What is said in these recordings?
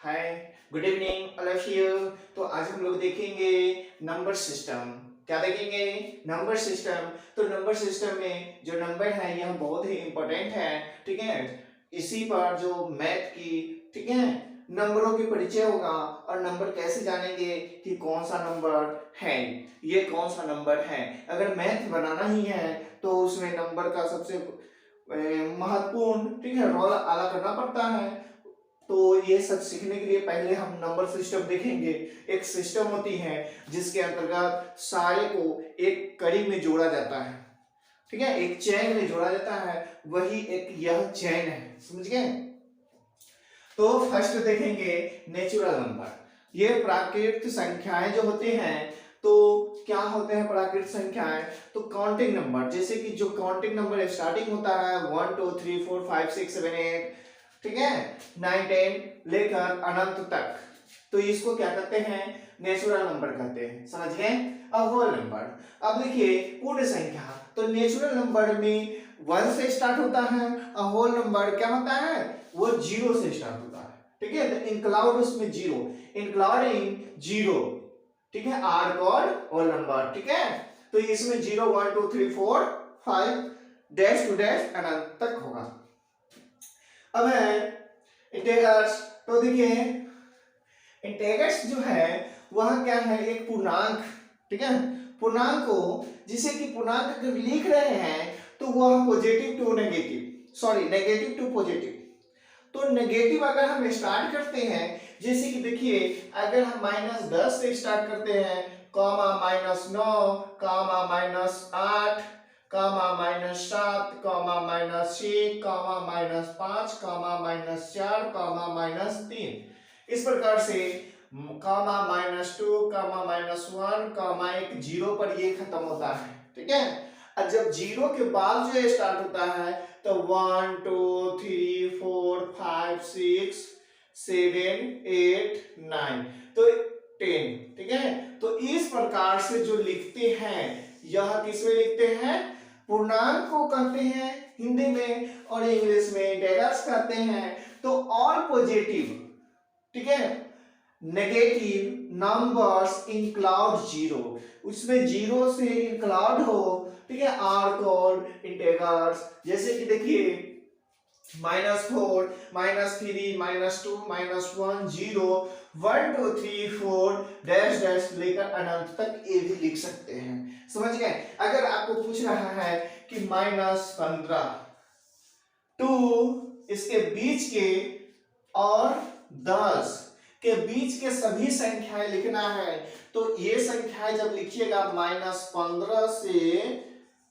Hi, good evening all of you. तो आज हम लोग देखेंगे नंबर सिस्टम। क्या देखेंगे? Number system. तो नंबर सिस्टम में जो नंबर है यह बहुत ही इंपॉर्टेंट है, ठीक है। इसी पर जो मैथ की, ठीक है, नंबरों की परिचय होगा और नंबर कैसे जानेंगे कि कौन सा नंबर है, ये कौन सा नंबर है। अगर मैथ बनाना ही है तो उसमें नंबर का सबसे महत्वपूर्ण, ठीक है, रोल अदा करना पड़ता है। तो ये सब सीखने के लिए पहले हम नंबर सिस्टम देखेंगे। एक सिस्टम होती है जिसके अंतर्गत सारे को एक कड़ी में जोड़ा जाता है, ठीक है, एक चैन में जोड़ा जाता है, वही एक यह चैन है, समझ गए। तो फर्स्ट देखेंगे नेचुरल नंबर। ये प्राकृतिक संख्याएं जो होते हैं, तो क्या होते हैं प्राकृतिक संख्याएं? तो काउंटिंग नंबर, जैसे कि जो काउंटिंग नंबर स्टार्टिंग होता है 1 2 3 4 5 6 7 8, ठीक है, 9 10 लेकर अनंत तक, तो इसको क्या कहते हैं? नेचुरल नंबर कहते हैं, समझ गए। अब होल नंबर। अब देखिए पूर्ण संख्या, तो नेचुरल नंबर में 1 से स्टार्ट होता है और होल नंबर क्या होता है? वो 0 से स्टार्ट होता है, ठीक है। तो इंक्लूड उसमें 0, इंक्लूडिंग 0, ठीक है, आर कॉल्ड होल नंबर, ठीक है। तो इसमें 0 1 2 3 4 5 डैश टू डैश अनंत तक होगा। अब है इंटेगर्स। तो देखिए इंटेगर्स जो है वह क्या है? एक पूर्णांक, ठीक है। पूर्णांक को, जिसे कि पूर्णांक अगर लिख रहे हैं तो वह positive to negative, sorry negative to positive. तो नेगेटिव अगर हम स्टार्ट करते हैं, जैसे कि देखिए अगर हम -10 से स्टार्ट करते हैं, comma -9, comma -8, comma -7, comma -6, comma -5, comma -4, comma -3, इस प्रकार से कॉमा -2, कॉमा -1, कॉमा एक 0 पर ये खत्म होता है, ठीक है। और जब 0 के बाद जो स्टार्ट होता है तो 1 2 3 4 5 6 7 8 9, तो 10, ठीक है। तो इस प्रकार से जो लिखते हैं, यह किस में लिखते हैं? पूर्णांक को कहते हैं हिंदी में, और इंग्लिश में इंटेजर्स कहते हैं। तो ऑल पॉजिटिव, ठीक है, नेगेटिव नंबर्स इंक्लूड 0, उसमें 0 से इंक्लूड हो, ठीक है, आर कॉल्ड इंटेजर्स। जैसे कि देखिए -4 -3 -2 -1 0 1 2 3 4 डैश डैश लेकर अनंत तक ये भी लिख सकते हैं, समझ गए। अगर आपको पूछ रहा है कि -15 टू इसके बीच के और 10 के बीच के सभी संख्याएं लिखना है, तो ये संख्याएं जब लिखिएगा -15 से,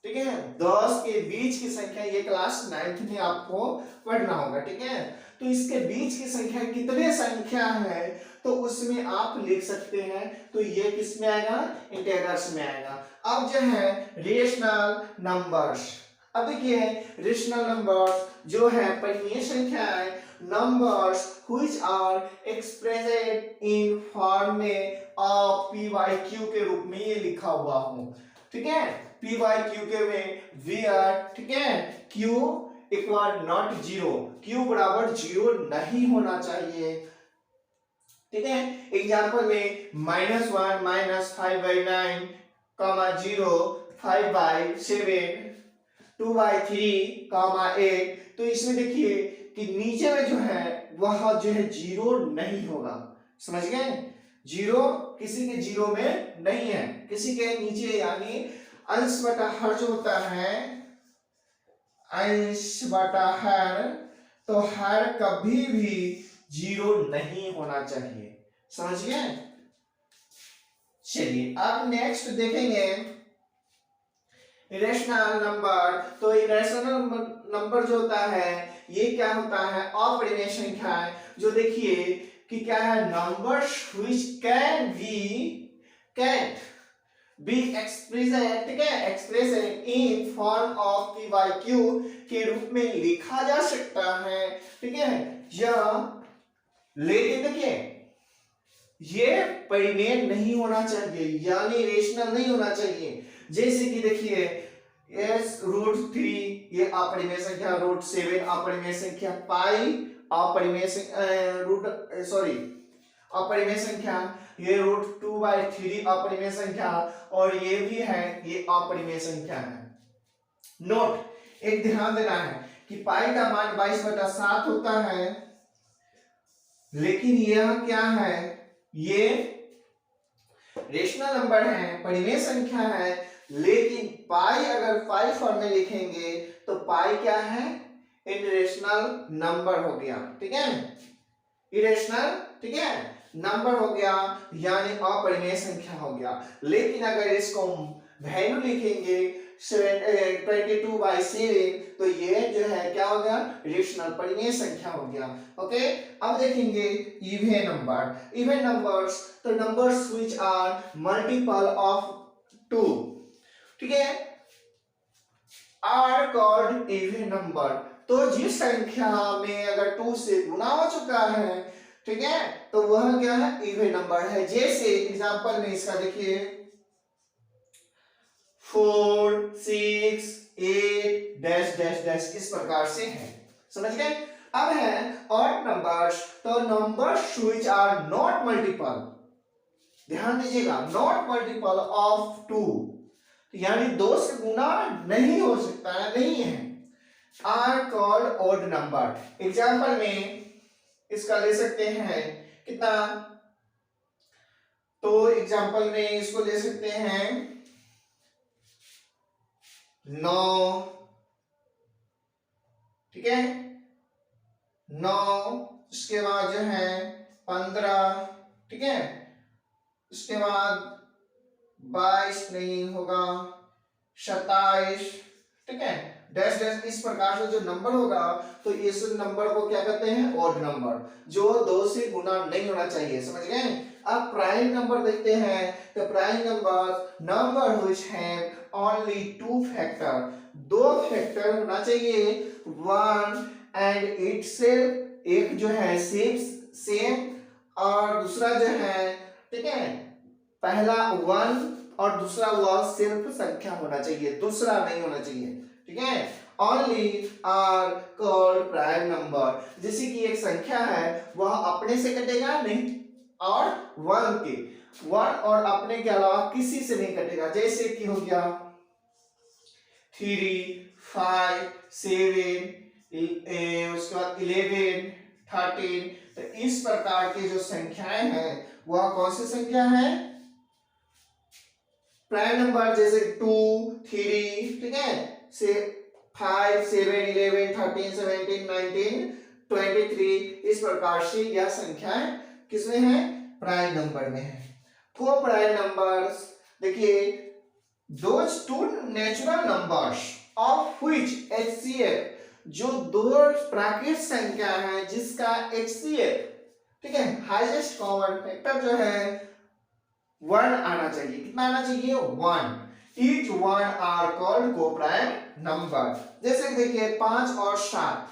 ठीक है, 10 के बीच की संख्या, ये क्लास 9th में आपको पढ़ना होगा, ठीक है। तो इसके बीच की संख्या कितने संख्या है तो उसमें आप लिख सकते हैं, तो ये किस में आएगा? इंटेजर्स में आएगा। अब जो है रेशनल नंबर्स। अब देखिए रेशनल नंबर्स जो है परिमेय संख्याएं, numbers which are expressed in form में ऑफ पी बाई क्यू के रूप में ये लिखा हुआ हूं, ठीक है। पी बाई क्यू के में वी आर, ठीक है, क्यू इक्वल नॉट 0, क्यू बराबर 0 नहीं होना चाहिए, ठीक है। एग्जांपल में -1 -5/9, 0 5/7 2/3, 8, तो इसमें देखिए कि नीचे में जो है वह जो है 0 नहीं होगा, समझ गए। 0 किसी के 0 में नहीं है, किसी के नीचे, यानी अंश बटा हर जो होता है, अंश बटा हर, तो हर कभी भी 0 नहीं होना चाहिए, समझ गए। चलिए अब नेक्स्ट देखेंगे इरेशनल नंबर। तो इरेशनल नंबर जो होता है ये क्या होता है? अपरिमेय संख्याएं, जो देखिए कि क्या है? Numbers which can be expressed, ठीक है, expressed in form of P by Q के रूप में लिखा जा सकता है, ठीक है। या लेकिन देखिए ये परिमेय नहीं होना चाहिए, यानी रेशनल नहीं होना चाहिए। जैसे कि देखिए s √3 ये अपरिमेय संख्या, √7 अपरिमेय संख्या, पाई अपरिमेय संख्या, ये √2/3 अपरिमेय संख्या, और ये भी है, ये अपरिमेय संख्या है। नोट, एक ध्यान देना है कि पाई का मान 22/7 होता है, लेकिन यह क्या है, ये रेशनल नंबर है, परिमेय संख्या है, लेकिन पाई अगर पाई फॉर्म में लिखेंगे तो पाई क्या है, इरेशनल नंबर हो गया, ठीक है, इरेशनल, ठीक है, नंबर हो गया, यानी अपरिमेय संख्या हो गया। लेकिन अगर इसको वैल्यू लिखेंगे 22/7, तो ये जो है क्या हो गया, रेशनल परिमेय संख्या हो गया। ओके, अब देखेंगे इवन नंबर। इवन नंबर्स, तो numbers which are multiple of 2, ठीक है, आर कॉल्ड इवन नंबर। तो जिस संख्या में अगर 2 से गुना हो चुका है, ठीक है, तो वह क्या है, इवन नंबर है। जैसे एग्जांपल में इसका देखिए 4, 6, 8 डैश डैश डैश, इस प्रकार से है, समझ गए। अब है ऑड नंबर्स, तो numbers which are not multiple, ध्यान दीजिएगा, नॉट मल्टीपल ऑफ 2, यानी 2 से गुना नहीं हो सकता है, नहीं है, are called odd number. Example में इसका ले सकते हैं कितना, तो एग्जांपल में इसको ले सकते हैं 9, ठीक है, 9, उसके बाद जो है 15, ठीक है, उसके बाद 22 नहीं होगा, 27, ठीक है, डैश डैश, इस प्रकार से जो नंबर होगा, तो इस नंबर को क्या कहते हैं, ऑड नंबर, जो 2 से गुना नहीं होना चाहिए, समझ गए। अब प्राइम नंबर देखते हैं, तो prime number which have only 2 factor, 2 factor होना चाहिए, 1 एंड इटसेल्फ, एक जो है सेम और दूसरा जो है, ठीक है, पहला 1 और दूसरा वह सिर्फ संख्या होना चाहिए, दूसरा नहीं होना चाहिए, ठीक है। Only are called prime number, जैसे कि एक संख्या है वह अपने से कटेगा नहीं, और 1 और अपने के अलावा किसी से नहीं कटेगा, जैसे कि हो गया 3, 5, 7, उसके बाद 11, 13, तो इस प्रकार की जो संख्याएं हैं वह कौन सी संख्या है, प्राइम नंबर, जैसे 2, 3, ठीक है, से 5, 7, 11, 13, 17, 19, 23, इस प्रकार से यह संख्याएं किसमें है, प्राइम नंबर में है। को प्राइम नंबर्स, देखिए those 2 natural numbers of which HCF, जो 2 प्राकृतिक संख्या है जिसका HCF, ठीक है, हाईएस्ट कॉमन फैक्टर जो है 1 आना चाहिए, कितना आना चाहिए, 1, each one are called co-prime number। जैसे देखिए 5 और 7,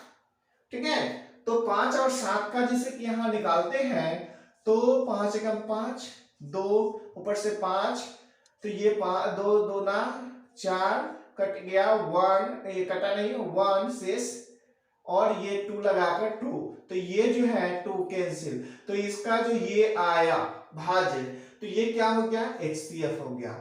ठीक है, तो 5 और 7 का जैसे कि यहां निकालते हैं, तो 5 एकम 5, 2 ऊपर से 5, तो ये 2 2 ना 4, कट गया 1, ये कटा नहीं, 1 शेष, और ये 2 लगाकर 2, तो ये जो है 2 कैंसिल, तो इसका जो ये आया भाज्य, तो ये क्या हो गया, HCF हो गया,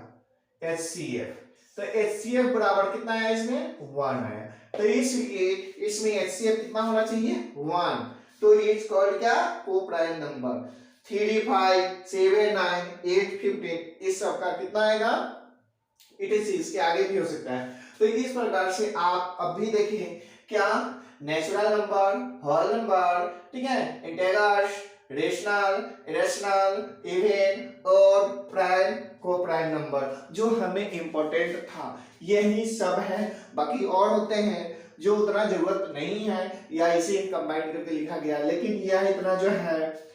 HCF। तो HCF बराबर कितना है, इसमें 1 है, तो इसलिए इसमें HCF कितना होना चाहिए, 1, तो इज कॉल्ड क्या, को प्राइम नंबर। 3, 5, 7, 9, 8, 15, इस सब का कितना आएगा, इसके आगे भी हो सकता है। तो इस प्रकार से आप अब भी देखिए क्या, नेचुरल नंबर, होल नंबर, ठीक है, इंटेजर्स, रेशनल, इरेशनल, इवन और प्राइम, को प्राइम नंबर, जो हमें इंपॉर्टेंट था यही सब है। बाकी और होते हैं जो उतना जरूरत नहीं है, या इसे कंबाइन करके लिखा गया, लेकिन यह इतना जो है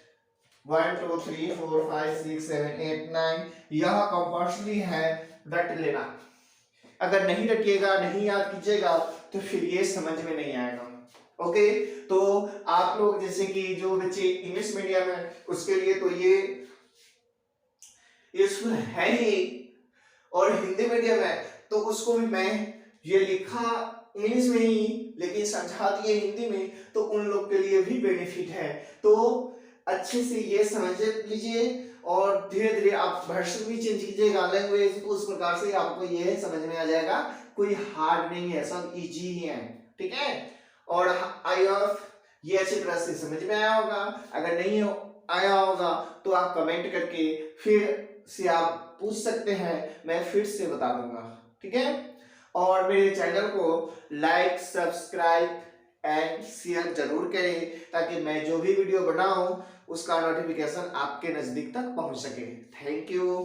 1 2 3 4 5 6 7 8 9 यह कंपल्सरी है, रट लेना। अगर नहीं रटिएगा, नहीं याद कीजिएगा, तो फिर ये समझ में नहीं आएगा। ओके, तो आप लोग जैसे कि जो बच्चे इंग्लिश मीडियम है उसके लिए तो ये यूजफुल है ही, और हिंदी मीडियम है तो उसको भी मैं ये लिखा इंग्लिश में ही लेकिन समझा दिए हिंदी में, तो उन लोग के लिए भी बेनिफिट है। तो अच्छे से ये समझ लीजिए और धीरे धीरे आप वर्षन भी चेंज कीजिएगा लैंग्वेज, तो उस प्रकार से आपको ये समझ में आ जाएगा। कोई हार्ड नहीं है, सब इजी ही है, ठीक है। और आई होप ये अच्छी तरह से समझ में आया होगा। अगर नहीं आया होगा तो आप कमेंट करके फिर से आप पूछ सकते हैं, मैं फिर से बता दूंगा, ठीक है। और मेरे चैनल को लाइक, सब्सक्राइब एंड शेयर जरूर करें, ताकि मैं जो भी वीडियो बनाऊं उसका नोटिफिकेशन आपके नजदीक तक पहुंच सके। Thank you.